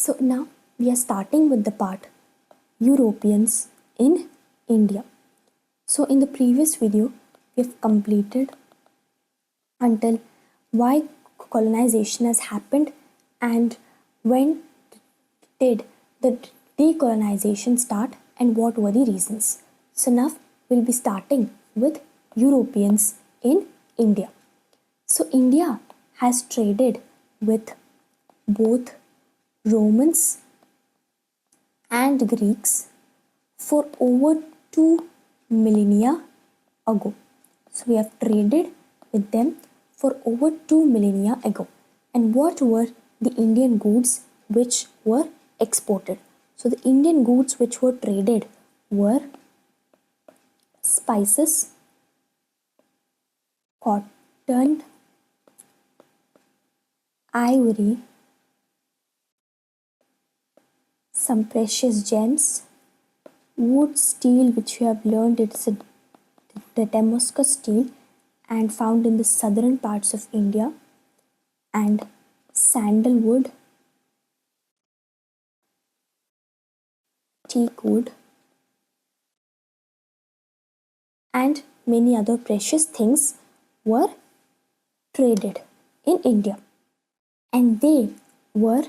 So now we are starting with the part Europeans in India. So in the previous video, we have completed until why colonization has happened and when did the decolonization start and what were the reasons. So now we'll be starting with Europeans in India. So India has traded with both Romans and Greeks for over 2 millennia ago. So we have traded with them for over 2 millennia ago. And what were the Indian goods which were exported? So the Indian goods which were traded were spices, cotton, ivory, some precious gems, wood, steel, which you have learned it's the Damascus steel and found in the southern parts of India, and sandalwood, teak wood, and many other precious things were traded in India. And they were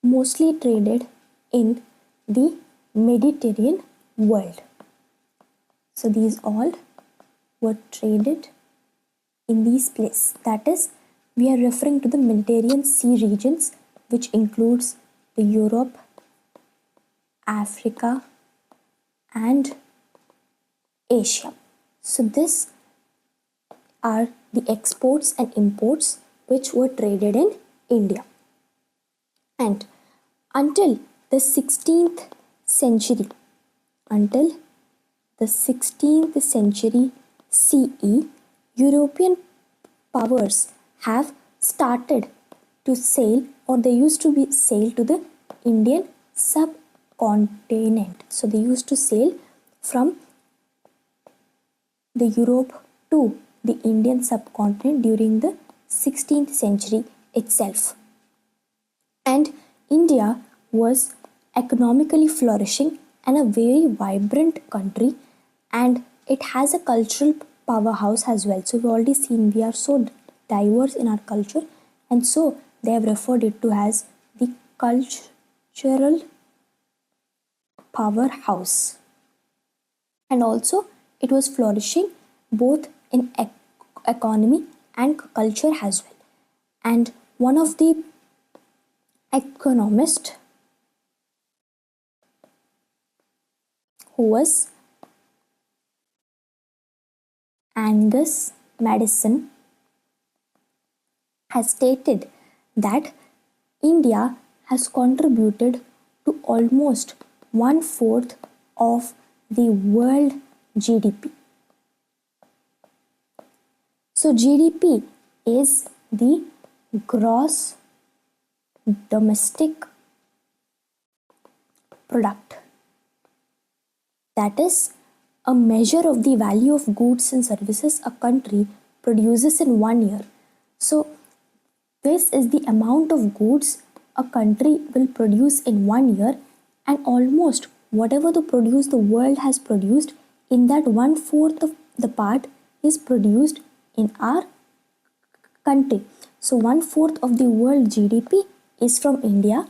mostly traded in the Mediterranean world. So these all were traded in these places. That is, we are referring to the Mediterranean Sea regions, which includes the Europe, Africa, and Asia. So this are the exports and imports which were traded in India. And until the 16th century, CE, European powers have started to sail, or they used to be sail to the Indian subcontinent. So they used to sail from the Europe to the Indian subcontinent during the 16th century itself. And India was economically flourishing and a very vibrant country, and it has a cultural powerhouse as well. So we've already seen we are so diverse in our culture, and so they have referred it to as the cultural powerhouse. And also it was flourishing both in economy and culture as well. And one of the economist who was Angus Madison has stated that India has contributed to almost 1/4 of the world GDP. So GDP is the gross domestic product. That is a measure of the value of goods and services a country produces in 1 year. So this is the amount of goods a country will produce in 1 year, and almost whatever the produce the world has produced, in that 1/4 of the part is produced in our country. So 1/4 of the world GDP is from India,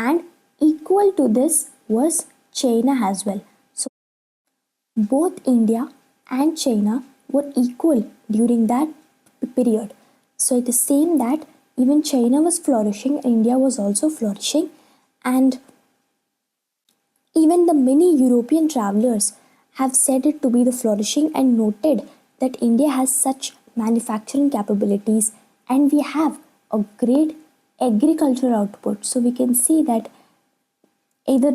and equal to this was China as well. So both India and China were equal during that period. So it is same that even China was flourishing, India was also flourishing, and even the many European travelers have said it to be the flourishing and noted that India has such manufacturing capabilities and we have a great agricultural output. So we can see that either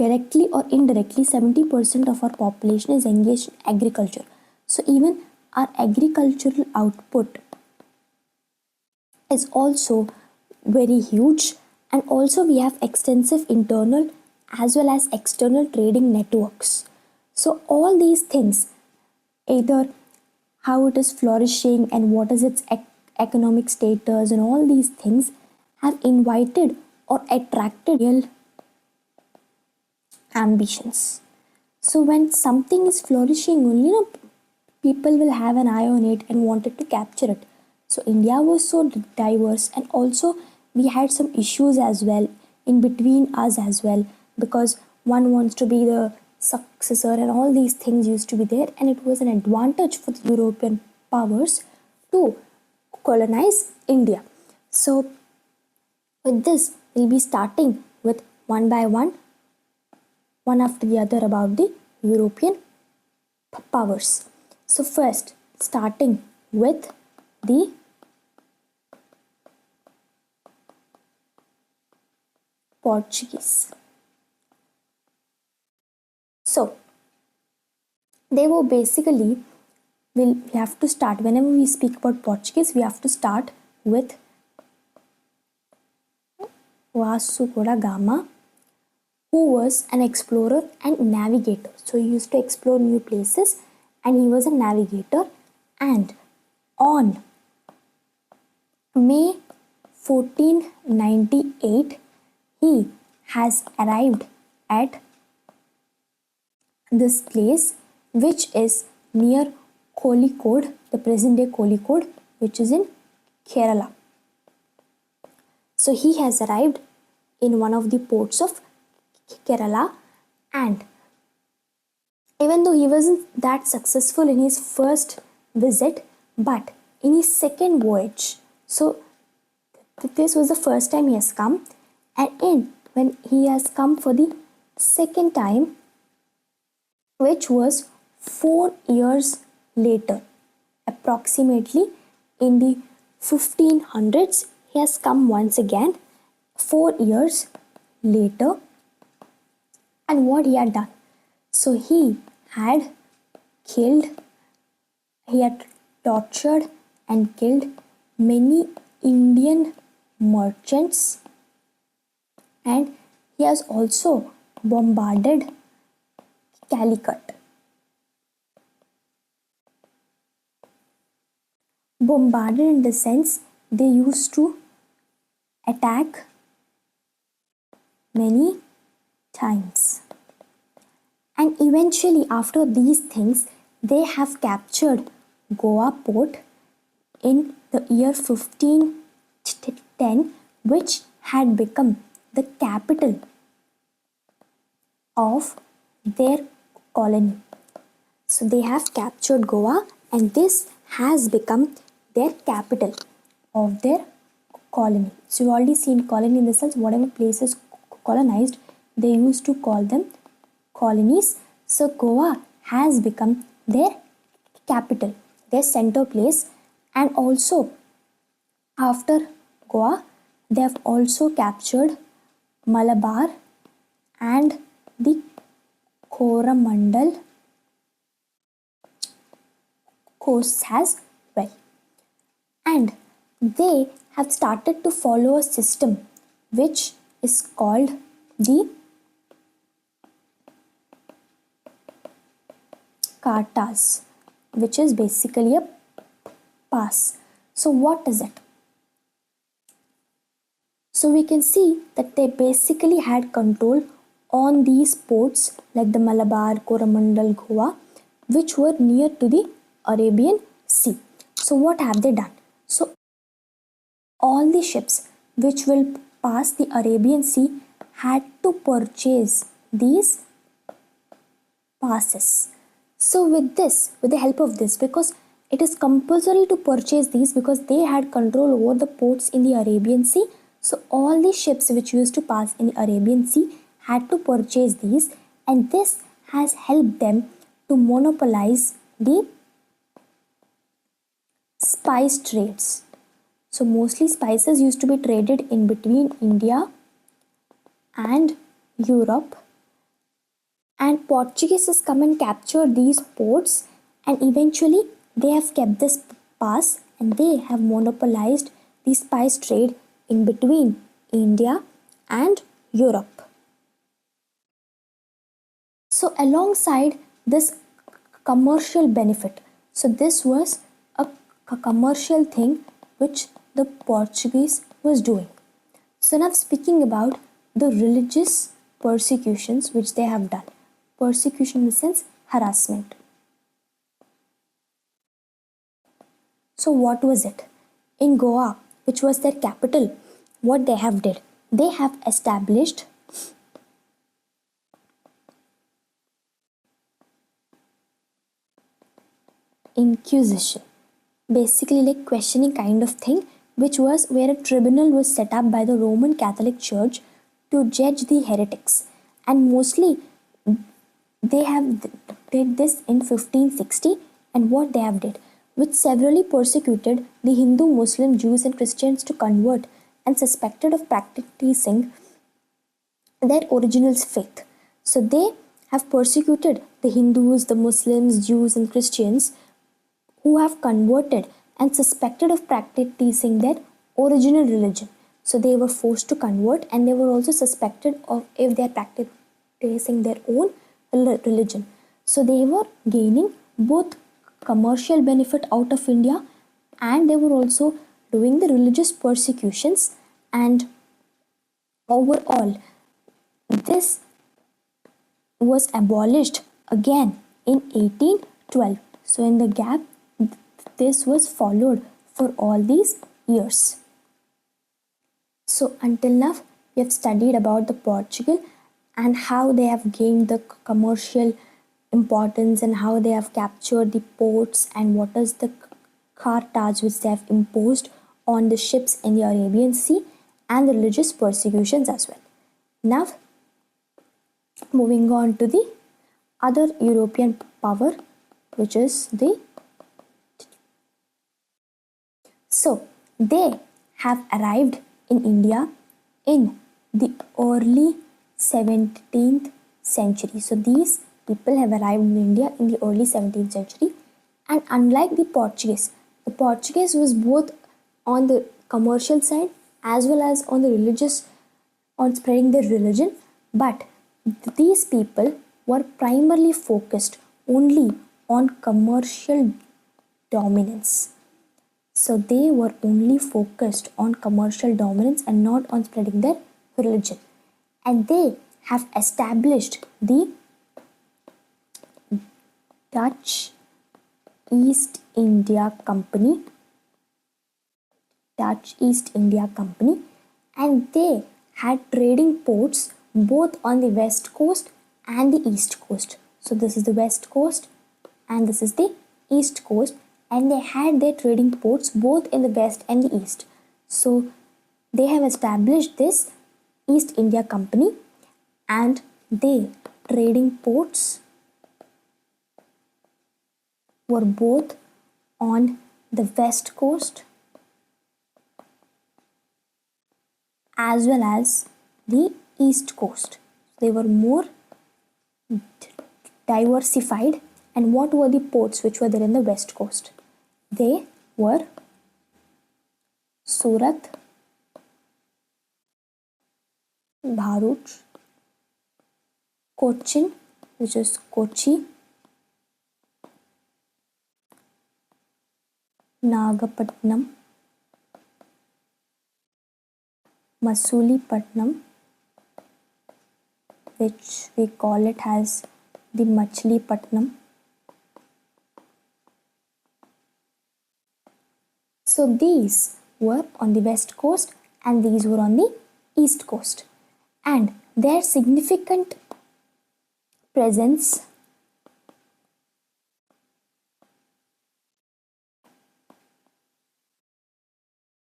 directly or indirectly 70% of our population is engaged in agriculture. So even our agricultural output is also very huge, and also we have extensive internal as well as external trading networks. So all these things, either how it is flourishing and what is its economic status, and all these things have invited or attracted real ambitions. So when something is flourishing, only people will have an eye on it and wanted to capture it. So India was so diverse, and also we had some issues as well in between us as well, because one wants to be the successor and all these things used to be there, and it was an advantage for the European powers to colonize India. So with this, we'll be starting with one by one after the other about the European powers. So first, starting with the Portuguese. So they were basically, we have to start, whenever we speak about Portuguese, we have to start with Vasco da Gama, who was an explorer and navigator. So he used to explore new places and he was a navigator. And on May 1498, he has arrived at this place, which is near Kozhikode, the present day Kozhikode, which is in Kerala. So he has arrived in one of the ports of Kerala, and even though he wasn't that successful in his first visit, but in his second voyage, so this was the first time he has come, and when he has come for the second time, which was 4 years later, approximately in the 1500s, he has come once again 4 years later. And what he had done? So he had tortured and killed many Indian merchants, and he has also bombarded Calicut. Bombarded in the sense they used to attack many times. And eventually, after these things, they have captured Goa port in the year 1510, which had become the capital of their colony. So they have captured Goa, and this has become their capital of their colony. So you've already seen colony in the sense whatever places colonized, they used to call them colonies. So Goa has become their capital, their center place, and also after Goa, they have also captured Malabar and the Coromandel coasts as well. And they have started to follow a system which is called the cartas, which is basically a pass. So what is it? So we can see that they basically had control on these ports like the Malabar, Coromandel, Goa, which were near to the Arabian Sea. So what have they done? So all the ships which will pass the Arabian Sea had to purchase these passes. So with the help of this, because it is compulsory to purchase these because they had control over the ports in the Arabian Sea. So all the ships which used to pass in the Arabian Sea had to purchase these, and this has helped them to monopolize the spice trades. So mostly spices used to be traded in between India and Europe, and Portuguese has come and captured these ports, and eventually they have kept this pass and they have monopolized the spice trade in between India and Europe. So alongside this commercial benefit, so this was a commercial thing which the Portuguese was doing. So now speaking about the religious persecutions which they have done. Persecution in the sense harassment. So what was it? In Goa, which was their capital, what they have did? They have established inquisition, basically like questioning kind of thing, which was where a tribunal was set up by the Roman Catholic Church to judge the heretics, and mostly they have did this in 1560. And what they have did, which severely persecuted the Hindu, Muslim, Jews and Christians to convert and suspected of practicing their original faith. So they have persecuted the Hindus, the Muslims, Jews and Christians who have converted and suspected of practicing their original religion. So they were forced to convert, and they were also suspected of if they are practicing their own religion. So they were gaining both commercial benefit out of India, and they were also doing the religious persecutions. And overall, this was abolished again in 1812. So in the gap, this was followed for all these years. So until now, we have studied about the Portugal and how they have gained the commercial importance and how they have captured the ports and what is the cartage which they have imposed on the ships in the Arabian Sea and the religious persecutions as well. Now, moving on to the other European power, which is the so they have arrived in India in the early 17th century. So these people have arrived in India in the early 17th century, and unlike the Portuguese was both on the commercial side as well as on the religious, on spreading their religion, but these people were primarily focused only on commercial dominance. So they were only focused on commercial dominance and not on spreading their religion. And they have established the Dutch East India Company, and they had trading ports both on the west coast and the east coast. So this is the west coast and this is the east coast, and they had their trading ports both in the west and the east. So they have established this East India Company, and their trading ports were both on the west coast as well as the east coast. They were more diversified. And what were the ports which were there in the west coast? They were Surat, Bharuch, Cochin, which is Kochi, Nagapattinam, Masulipattnam, which we call it as the Machilipatnam. So these were on the west coast and these were on the east coast, and their significant presence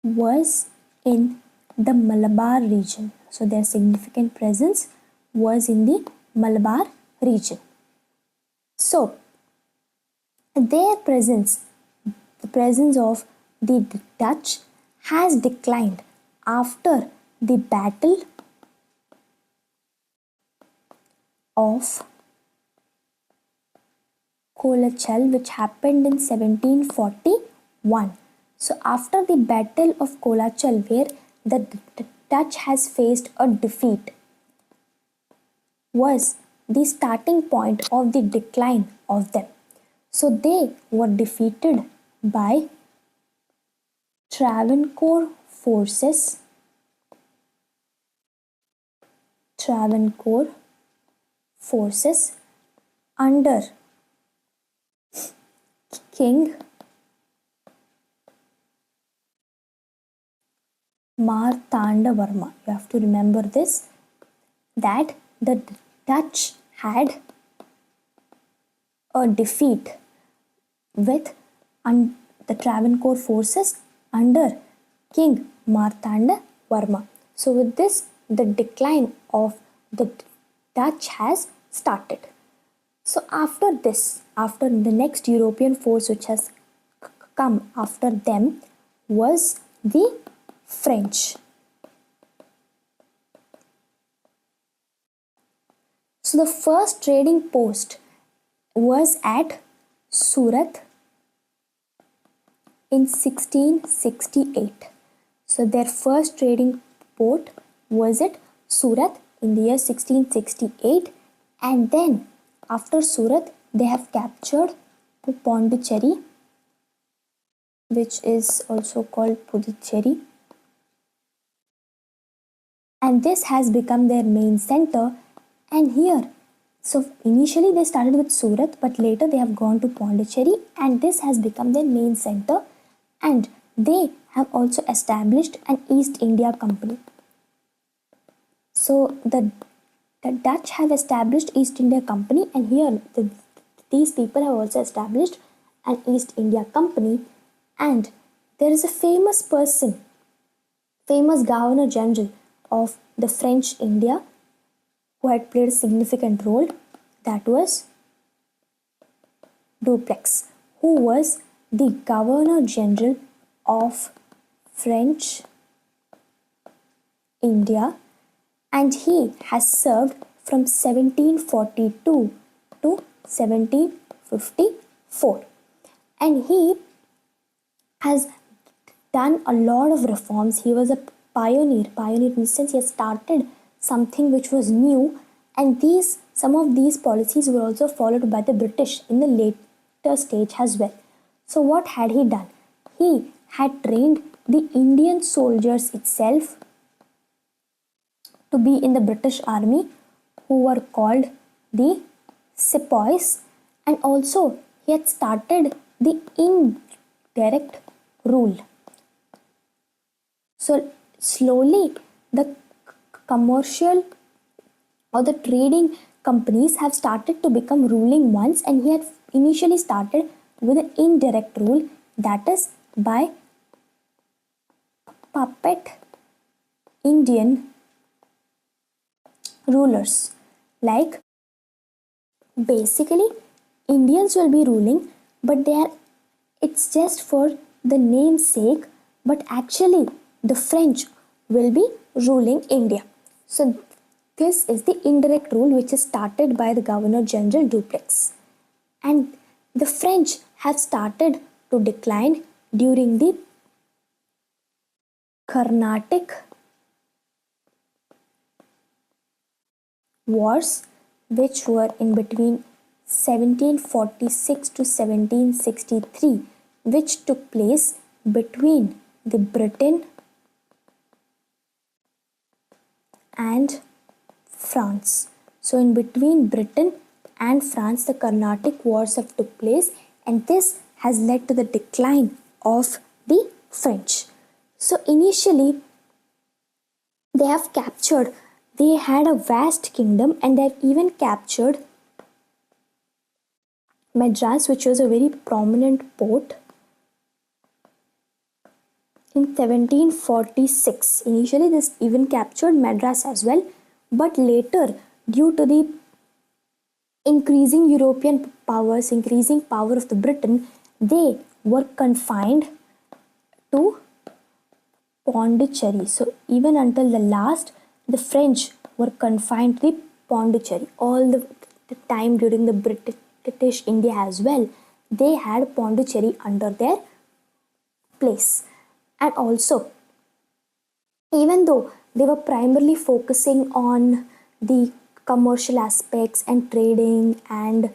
was in the Malabar region. So their significant presence was in the Malabar region. So their presence, the presence of the Dutch, has declined after the Battle of Colachel, which happened in 1741. So after the Battle of Colachel, where the Dutch has faced a defeat, was the starting point of the decline of them. So they were defeated by Travancore forces Travancore forces under King Martandavarma. You have to remember this, that the Dutch had a defeat with the Travancore forces under King Martandavarma. So with this, the decline of the Dutch has started. So after this, after the next European force which has come after them was the French. So the first trading post was at Surat in 1668. So their first trading port was at Surat in the year 1668, and then after Surat they have captured Pondicherry, which is also called Puducherry, and this has become their main center. And here, so initially they started with Surat, but later they have gone to Pondicherry, and this has become their main center, and they have also established an East India Company. So the Dutch have established East India Company, and here these people have also established an East India Company. And there is a famous person, famous Governor General of the French India, who had played a significant role. That was Dupleix, who was the Governor General of French India, and he has served from 1742 to 1754, and he has done a lot of reforms. He was a pioneer in the sense he has started something which was new, and some of these policies were also followed by the British in the later stage as well. So what had he done? He had trained the Indian soldiers itself to be in the British Army, who were called the sepoys, and also he had started the indirect rule. So slowly the commercial or the trading companies have started to become ruling ones, and he had initially started with an indirect rule, that is by puppet Indian rulers. Like basically Indians will be ruling, but it's just for the name's sake, but actually the French will be ruling India. So this is the indirect rule which is started by the Governor General Dupleix. And the French have started to decline during the Carnatic Wars, which were in between 1746 to 1763, which took place between the Britain and France. So in between Britain and France, the Carnatic Wars have took place, and this has led to the decline of the French. So initially they had a vast kingdom, and they have even captured Madras, which was a very prominent port, in 1746. Initially this even captured Madras as well, but later, due to the increasing European powers, increasing power of the Britain, they were confined to Pondicherry. So even until the last, the French were confined to the Pondicherry. All the time during the British India as well, they had Pondicherry under their place. And also, even though they were primarily focusing on the commercial aspects and trading and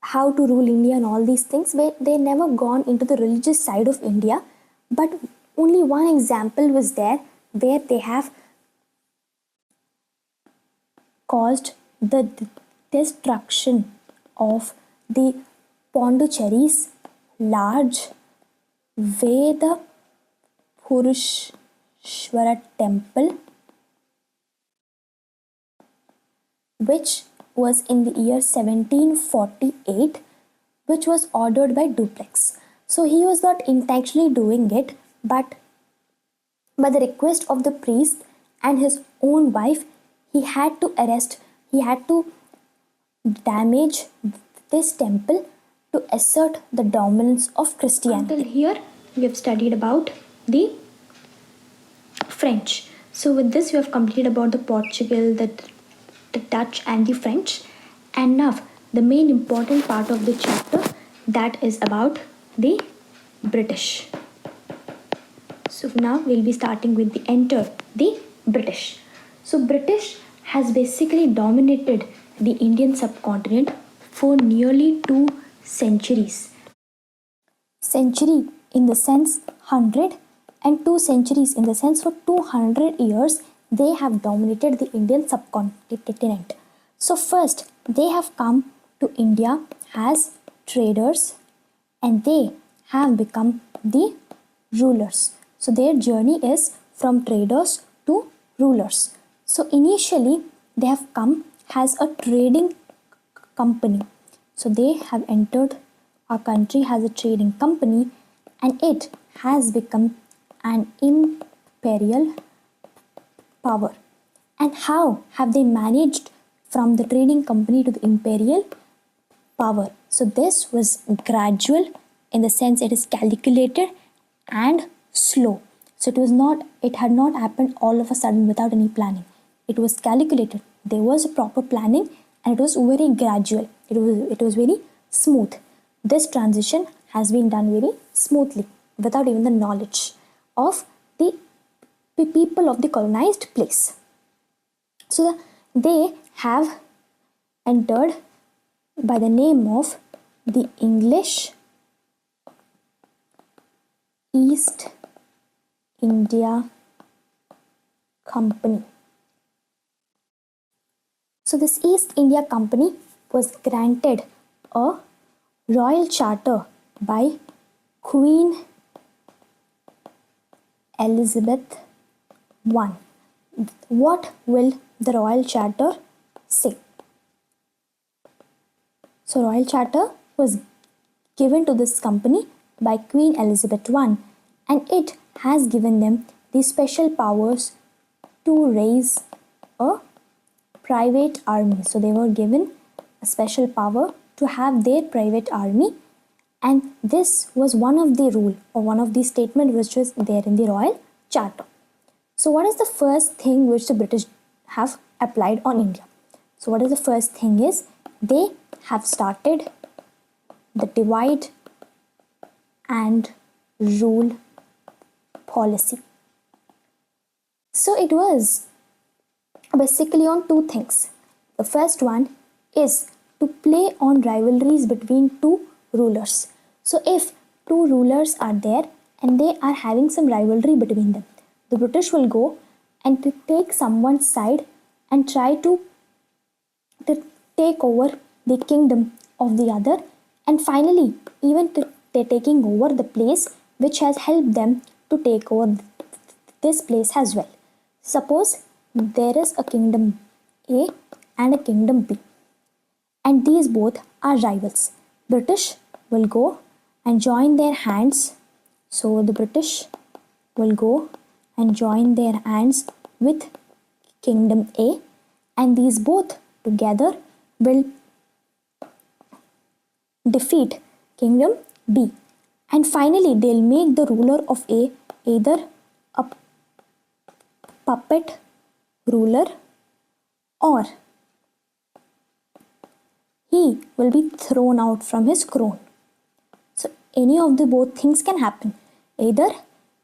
how to rule India and all these things, they never gone into the religious side of India. But only one example was there where they have caused the destruction of the Pondicherry's large Veda Purushvara temple, which was in the year 1748, which was ordered by Duplex. So he was not intentionally doing it, but by the request of the priest and his own wife, he had to damage this temple to assert the dominance of Christianity. Until here, we have studied about the French. So with this, we have completed about the Portugal, the Dutch and the French. And now the main important part of the chapter, that is about the British. So now we'll be starting with the British. So British has basically dominated the Indian subcontinent for nearly 2 centuries. Century in the sense 100 and 2 centuries in the sense for 200 years they have dominated the Indian subcontinent. So first they have come to India as traders and they have become the rulers. So their journey is from traders to rulers. So initially they have come as a trading company. So they have entered our country as a trading company and it has become an imperial power. And how have they managed from the trading company to the imperial power? So this was gradual in the sense it is calculated and slow. So it had not happened all of a sudden without any planning. It was calculated. There was a proper planning and it was very gradual. It was very smooth. This transition has been done very smoothly without even the knowledge of the people of the colonized place. So they have entered by the name of the English East India Company. So this East India Company was granted a royal charter by Queen Elizabeth I. What will the royal charter say? So royal charter was given to this company by Queen Elizabeth I and it has given them the special powers to raise a private army. So they were given a special power to have their private army and this was one of the rule or one of the statement which was there in the royal charter. So what is the first thing which the British have applied on India? So what is the first thing is they have started the divide and rule policy. So it was basically on two things. The first one is to play on rivalries between two rulers. So if two rulers are there and they are having some rivalry between them, the British will go and to take someone's side and try to take over the kingdom of the other and finally even they're taking over the place which has helped them to take over this place as well. Suppose there is a kingdom A and a kingdom B and these both are rivals. British will go and join their hands. So the British will go and join their hands with kingdom A and these both together will defeat kingdom B and finally they'll make the ruler of A either a puppet ruler or he will be thrown out from his throne. So any of the both things can happen. Either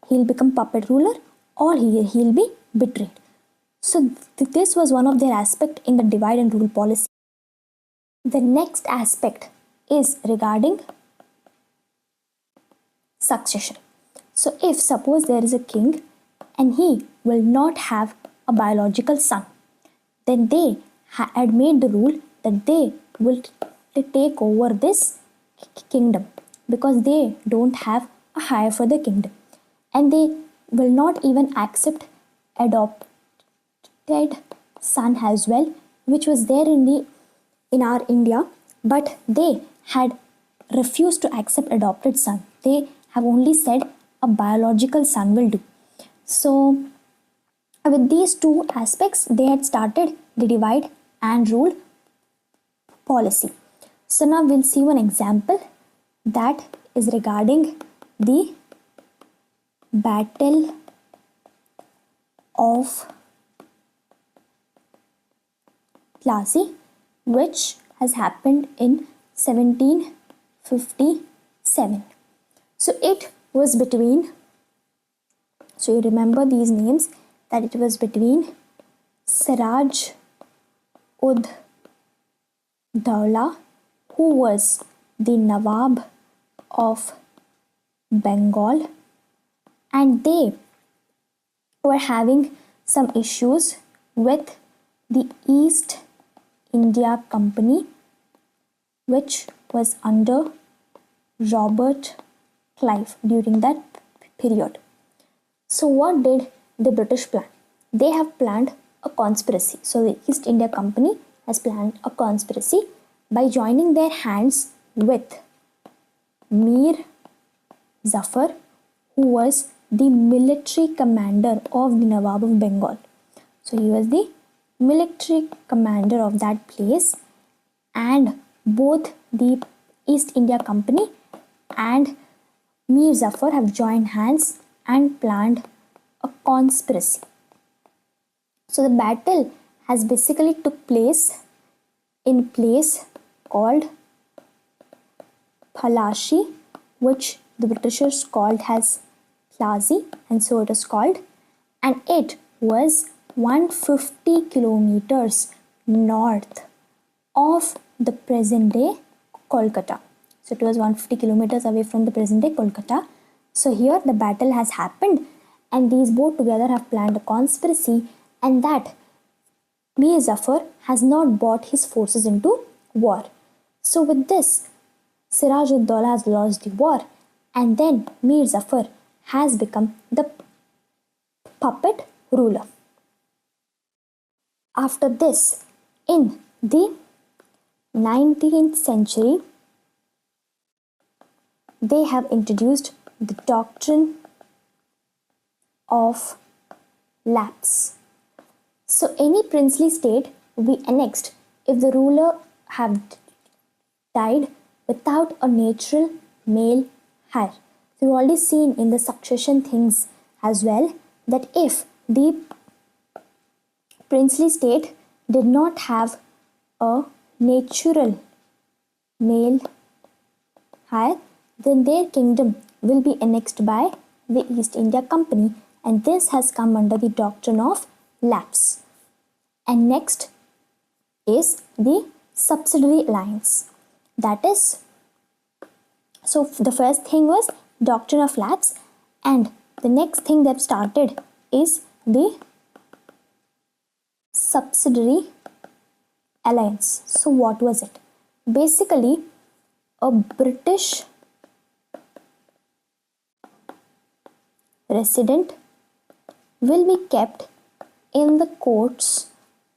he'll become puppet ruler or he'll be betrayed. So this was one of their aspects in the divide and rule policy. The next aspect is regarding succession. So if suppose there is a king and he will not have a biological son, then they had made the rule that they will take over this kingdom because they don't have a hire for the kingdom, and they will not even accept adopted son as well, which was there in our India, but they had refused to accept adopted son. They have only said a biological son will do. So with these two aspects, they had started the divide and rule policy. So now we'll see one example that is regarding the Battle of Plassey, which has happened in 1757. So it was between, so you remember these names, that it was between Siraj ud Dowla, who was the Nawab of Bengal, and they were having some issues with the East India Company, which was under Robert Clive during that period. So what did the British plan? They have planned a conspiracy. So the East India Company has planned a conspiracy by joining their hands with Mir Zafar, who was the military commander of the Nawab of Bengal. So he was the military commander of that place, and both the East India Company and Mir Zafar have joined hands and planned a conspiracy. So the battle has basically took place in a place called Colachel, which the Britishers called as Plassey, and so it is called, and it was 150 kilometers north of the present day Kolkata. So it was 150 kilometers away from the present day Kolkata. So here the battle has happened, and these both together have planned a conspiracy, and that Mir Zafar has not brought his forces into war. So with this, Siraj ud Dowla has lost the war, and then Mir Zafar has become the puppet ruler. After this, in the 19th century, they have introduced the doctrine of lapse. So any princely state will be annexed if the ruler have died without a natural male heir. We've already seen in the succession things as well that if the princely state did not have a natural male heir, then their kingdom will be annexed by the East India Company, and this has come under the doctrine of lapse. And next is the subsidiary alliance. That is, so the first thing was doctrine of lapse, and the next thing that started is the subsidiary alliance. So what was it? Basically, a British resident will be kept in the courts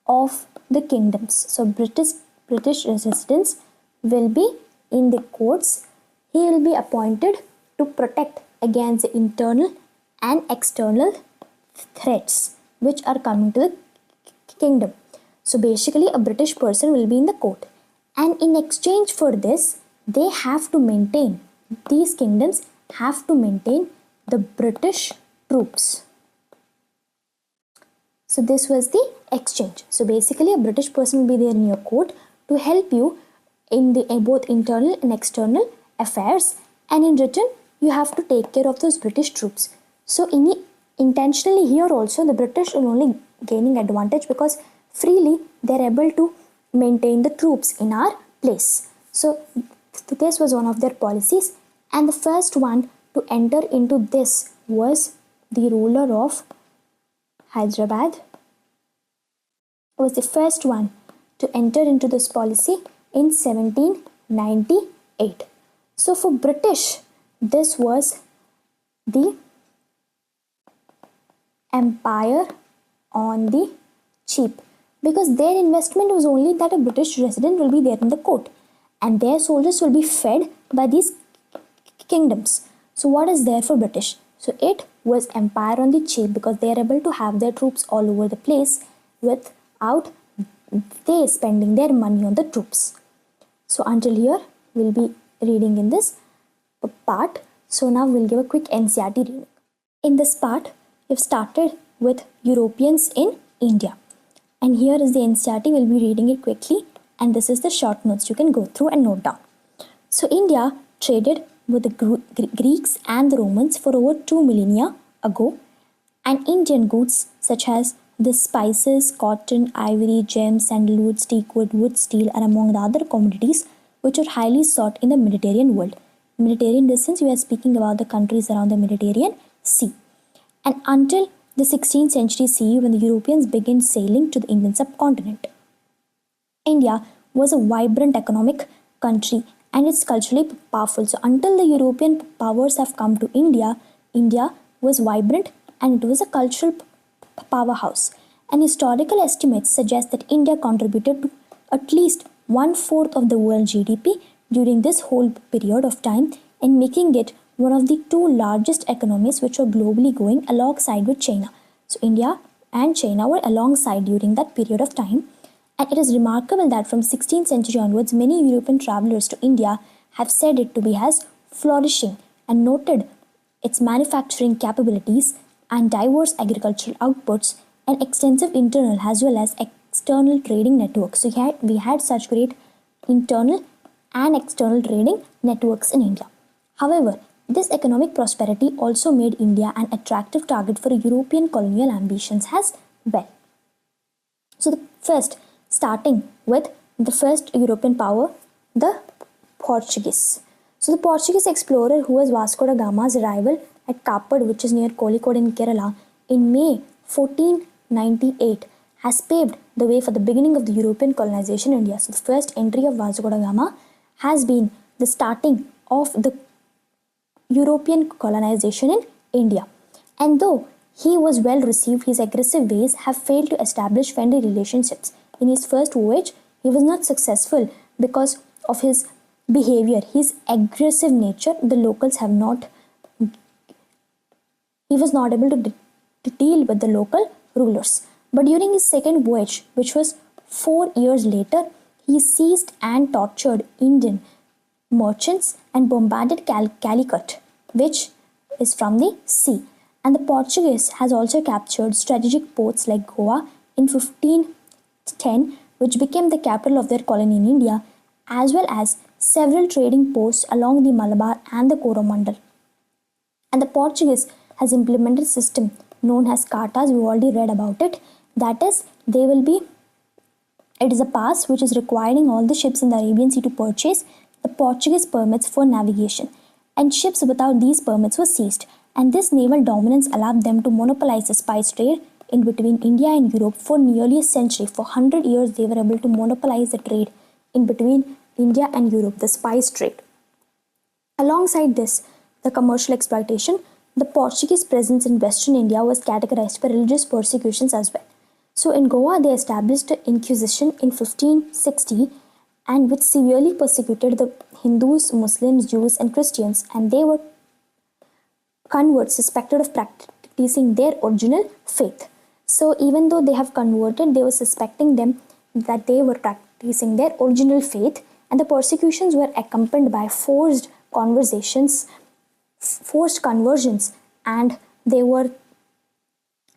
of the kingdoms. So British residents will be in the courts. He will be appointed to protect against the internal and external threats which are coming to the kingdom. So basically a British person will be in the court, and in exchange for this they have to maintain, these kingdoms have to maintain the British troops. So this was the exchange. So basically a British person will be there in your court to help you in the both internal and external affairs, and in return you have to take care of those British troops. So intentionally here also the British are only gaining advantage because freely they are able to maintain the troops in our place. So this was one of their policies, and the first one to enter into this was the ruler of Hyderabad, was the first one to enter into this policy in 1798. So for British, this was the empire on the cheap, because their investment was only that a British resident will be there in the court and their soldiers will be fed by these kingdoms. So what is there for British? So it was empire on the cheap, because they are able to have their troops all over the place without they spending their money on the troops. So until here we'll be reading in this part. So now we'll give a quick NCERT reading. In this part, we've started with Europeans in India. And here is the NCERT. We'll be reading it quickly. And this is the short notes you can go through and note down. So India traded with the Greeks and the Romans for over 2 millennia ago. And Indian goods such as the spices, cotton, ivory, gems, sandalwood, teakwood, wood, steel are among the other commodities which are highly sought in the Mediterranean world. Mediterranean distance, we are speaking about the countries around the Mediterranean Sea. And until the 16th century CE, when the Europeans began sailing to the Indian subcontinent, India was a vibrant economic country and it's culturally powerful. So until the European powers have come to India, India was vibrant and it was a cultural powerhouse. And historical estimates suggest that India contributed to at least 1/4 of the world GDP during this whole period of time, and making it one of the two largest economies which were globally going alongside with China. So India and China were alongside during that period of time. And it is remarkable that from 16th century onwards, many European travelers to India have said it to be as flourishing and noted its manufacturing capabilities and diverse agricultural outputs and extensive internal as well as external trading networks. So we had such great internal and external trading networks in India. However, this economic prosperity also made India an attractive target for European colonial ambitions as well. So starting with the first European power, the Portuguese. So the Portuguese explorer, who was Vasco da Gama's arrival at Kapad, which is near Kozhikode in Kerala, in May 1498, has paved the way for the beginning of the European colonization in India. So the first entry of Vasco da Gama has been the starting of the European colonization in India. And though he was well received, his aggressive ways have failed to establish friendly relationships. In his first voyage, he was not successful because of his behavior, his aggressive nature. The locals he was not able to deal with the local rulers. But during his second voyage, which was 4 years later, he seized and tortured Indian merchants and bombarded Calicut, which is from the sea. And the Portuguese has also captured strategic ports like Goa in 1510, which became the capital of their colony in India, as well as several trading posts along the Malabar and the Coromandel. And the Portuguese has implemented a system known as cartas. We already read about it. That is, it is a pass which is requiring all the ships in the Arabian Sea to purchase the Portuguese permits for navigation, and ships without these permits were seized. And this naval dominance allowed them to monopolize the spice trade in between India and Europe for nearly a century. For 100 years, they were able to monopolize the trade in between India and Europe, the spice trade. Alongside this, the commercial exploitation, the Portuguese presence in Western India was categorized by religious persecutions as well. So in Goa, they established the Inquisition in 1560, and which severely persecuted the Hindus, Muslims, Jews, and Christians, and they were converts suspected of practicing their original faith. So even though they have converted, they were suspecting them that they were practicing their original faith, and the persecutions were accompanied by forced conversions, and they were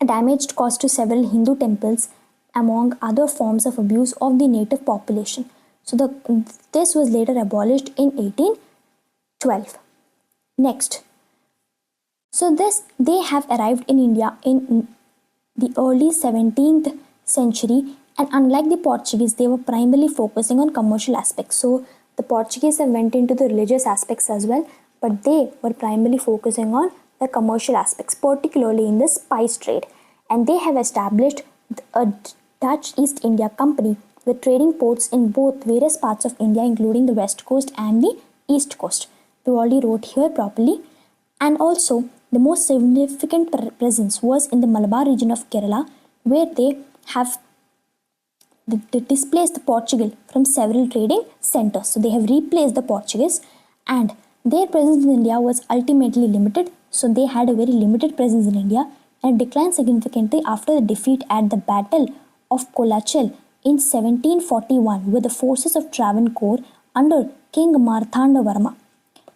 damaged caused to several Hindu temples, among other forms of abuse of the native population. So this was later abolished in 1812. Next, so they have arrived in India in the early 17th century, and unlike the Portuguese, they were primarily focusing on commercial aspects. So the Portuguese have went into the religious aspects as well, but they were primarily focusing on the commercial aspects, particularly in the spice trade. And they have established a Dutch East India Company, with trading ports in both various parts of India, including the west coast and the east coast. We already wrote here properly. And also, the most significant presence was in the Malabar region of Kerala, where they have displaced the Portugal from several trading centers. So they have replaced the Portuguese, and their presence in India was ultimately limited. So they had a very limited presence in India and declined significantly after the defeat at the Battle of Colachel in 1741 with the forces of Travancore under King Marthanda Varma.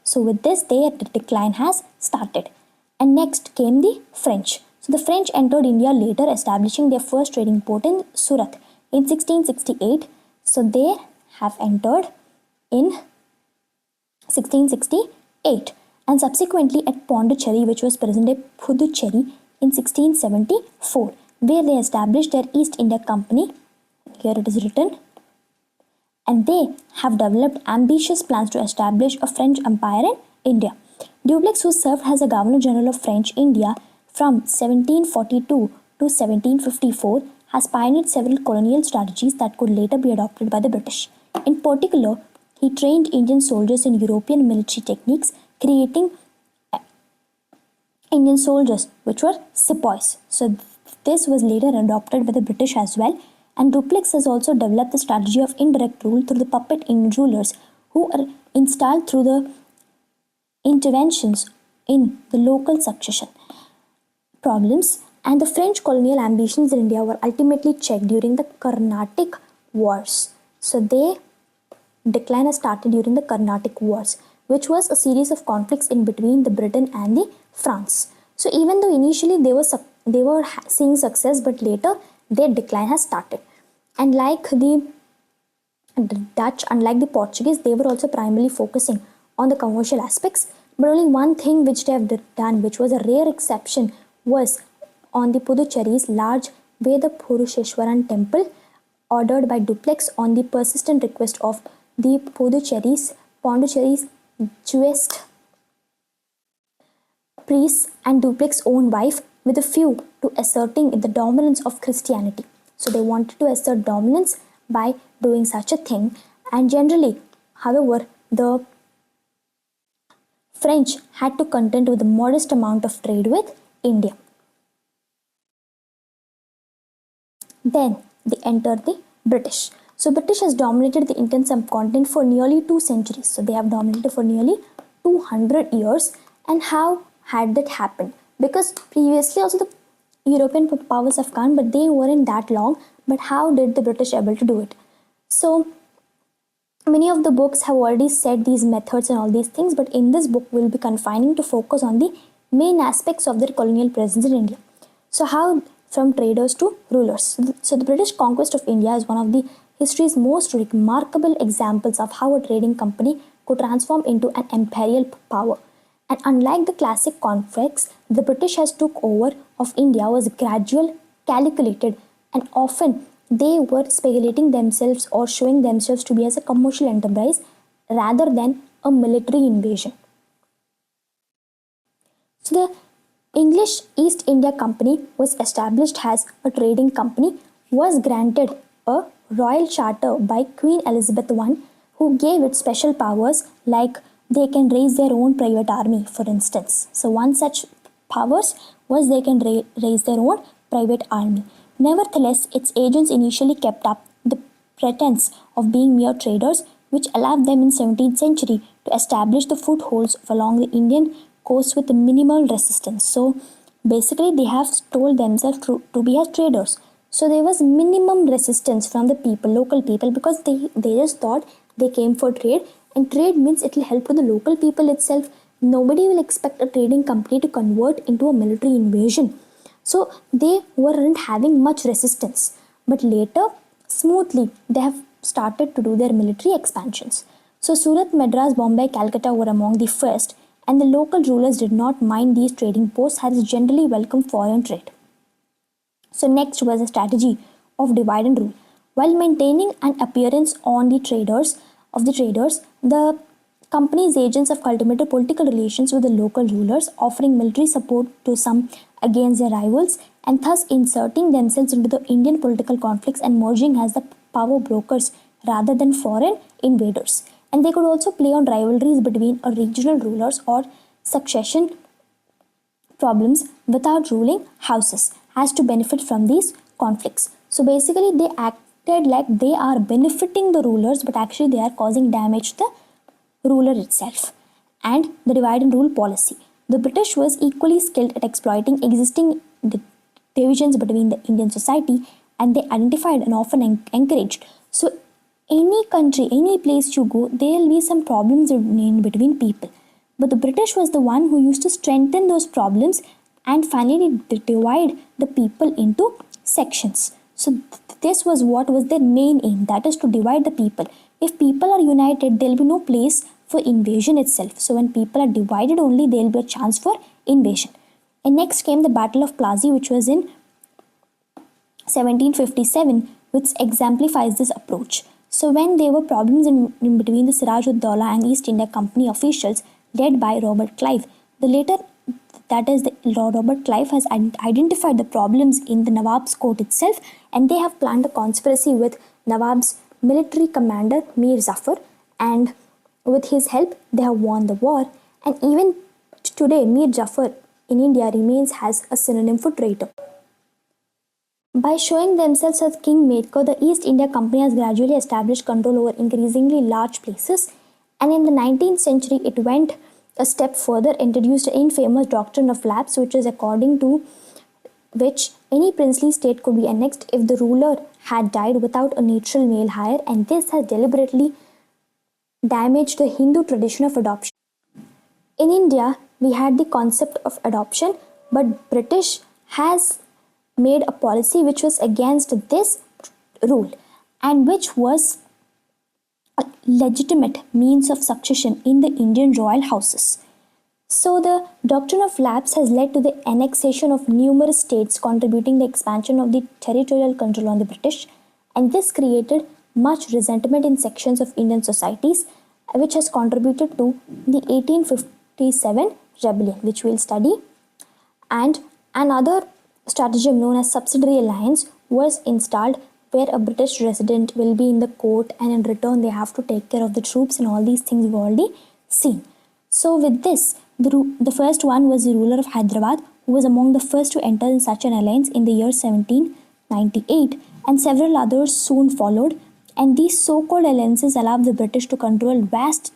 So with this, their decline has started. And next came the French. So the French entered India later, establishing their first trading port in Surat in 1668. So they have entered in 1668 and subsequently at Pondicherry, which was present-day Puducherry, in 1674, where they established their East India Company. Here it is written. And they have developed ambitious plans to establish a French empire in India. Dupleix, who served as a Governor General of French India from 1742 to 1754, has pioneered several colonial strategies that could later be adopted by the British. In particular, he trained Indian soldiers in European military techniques, creating Indian soldiers, which were sepoys. So this was later adopted by the British as well. And Dupleix has also developed the strategy of indirect rule through the puppet rulers who are installed through the interventions in the local succession problems. And the French colonial ambitions in India were ultimately checked during the Carnatic Wars. So their decline has started during the Carnatic Wars, which was a series of conflicts in between the Britain and the France. So even though initially they were seeing success, but later their decline has started. And like the Dutch, unlike the Portuguese, they were also primarily focusing on the commercial aspects. But only one thing which they have done, which was a rare exception, was on the Puducherry's large Veda Purusheshwaran temple, ordered by Dupleix on the persistent request of the Pondicherry's Jewish priests and Dupleix's own wife, with a view to asserting the dominance of Christianity. So they wanted to assert dominance by doing such a thing. And generally, however, the French had to contend with a modest amount of trade with India. Then they entered the British. So British has dominated the Indian subcontinent for nearly 2 centuries. So they have dominated for nearly 200 years. And how had that happened? Because previously also the European powers have come, but they weren't that long. But how did the British able to do it? So many of the books have already said these methods and all these things, but in this book we'll be confining to focus on the main aspects of their colonial presence in India. So how from traders to rulers. So the British conquest of India is one of the history's most remarkable examples of how a trading company could transform into an imperial power. And unlike the classic conflicts, the British has took over of India was gradual, calculated, and often they were speculating themselves or showing themselves to be as a commercial enterprise rather than a military invasion. So the English East India Company was established as a trading company, was granted a royal charter by Queen Elizabeth I, who gave it special powers like they can raise their own private army, for instance. So one such powers was they can raise their own private army. Nevertheless, its agents initially kept up the pretense of being mere traders, which allowed them in 17th century to establish the footholds along the Indian coast with minimal resistance. So basically they have told themselves to be as traders. So there was minimum resistance from the people, local people, because they just thought they came for trade, and trade means it will help to the local people itself. Nobody will expect a trading company to convert into a military invasion. So they weren't having much resistance. But later, smoothly, they have started to do their military expansions. So Surat, Madras, Bombay, Calcutta were among the first, and the local rulers did not mind these trading posts as generally welcomed foreign trade. So next was a strategy of divide and rule. While maintaining an appearance on the traders, the company's agents have cultivated political relations with the local rulers, offering military support to some against their rivals, and thus inserting themselves into the Indian political conflicts and merging as the power brokers rather than foreign invaders. And they could also play on rivalries between regional rulers or succession problems without ruling houses as to benefit from these conflicts. So basically, they acted like they are benefiting the rulers, but actually they are causing damage to the ruler itself. And the divide and rule policy. The British was equally skilled at exploiting existing divisions between the Indian society, and they identified and often encouraged. So any country, any place you go, there will be some problems in between people. But the British was the one who used to strengthen those problems and finally divide the people into sections. So this was what was their main aim, that is to divide the people. If people are united, there will be no place for invasion itself. So when people are divided only, there will be a chance for invasion. And next came the Battle of Plassey, which was in 1757, which exemplifies this approach. So when there were problems in between the Siraj-ud-Daulah and East India Company officials led by Robert Clive, Robert Clive has identified the problems in the Nawab's court itself, and they have planned a conspiracy with Nawab's military commander Mir Zafar, and with his help they have won the war. And even today, Mir Zafar in India remains as a synonym for traitor. By showing themselves as kingmaker, the East India Company has gradually established control over increasingly large places, and in the 19th century it went a step further, introduced the infamous doctrine of lapse, which is according to which any princely state could be annexed if the ruler had died without a natural male heir, and this has deliberately damaged the Hindu tradition of adoption. In India, we had the concept of adoption, but British has made a policy which was against this rule and which was a legitimate means of succession in the Indian royal houses. So the doctrine of lapse has led to the annexation of numerous states, contributing the expansion of the territorial control on the British, and this created much resentment in sections of Indian societies, which has contributed to the 1857 rebellion, which we'll study. And another stratagem known as subsidiary alliance was installed, where a British resident will be in the court and in return they have to take care of the troops, and all these things we've already seen. So with this, the first one was the ruler of Hyderabad, who was among the first to enter in such an alliance in the year 1798, and several others soon followed, and these so-called alliances allowed the British to control vast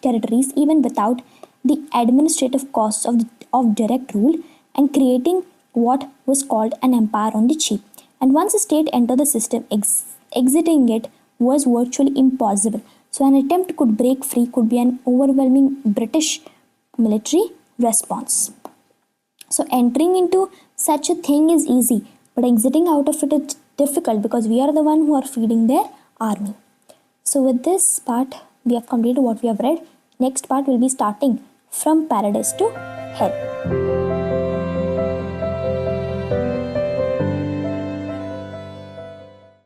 territories even without the administrative costs of direct rule, and creating what was called an empire on the cheap. And once a state entered the system, exiting it was virtually impossible. So an attempt could break free could be an overwhelming British military response. So entering into such a thing is easy, but exiting out of it is difficult because we are the one who are feeding their army. So with this part, we have completed what we have read. Next part will be starting from paradise to hell.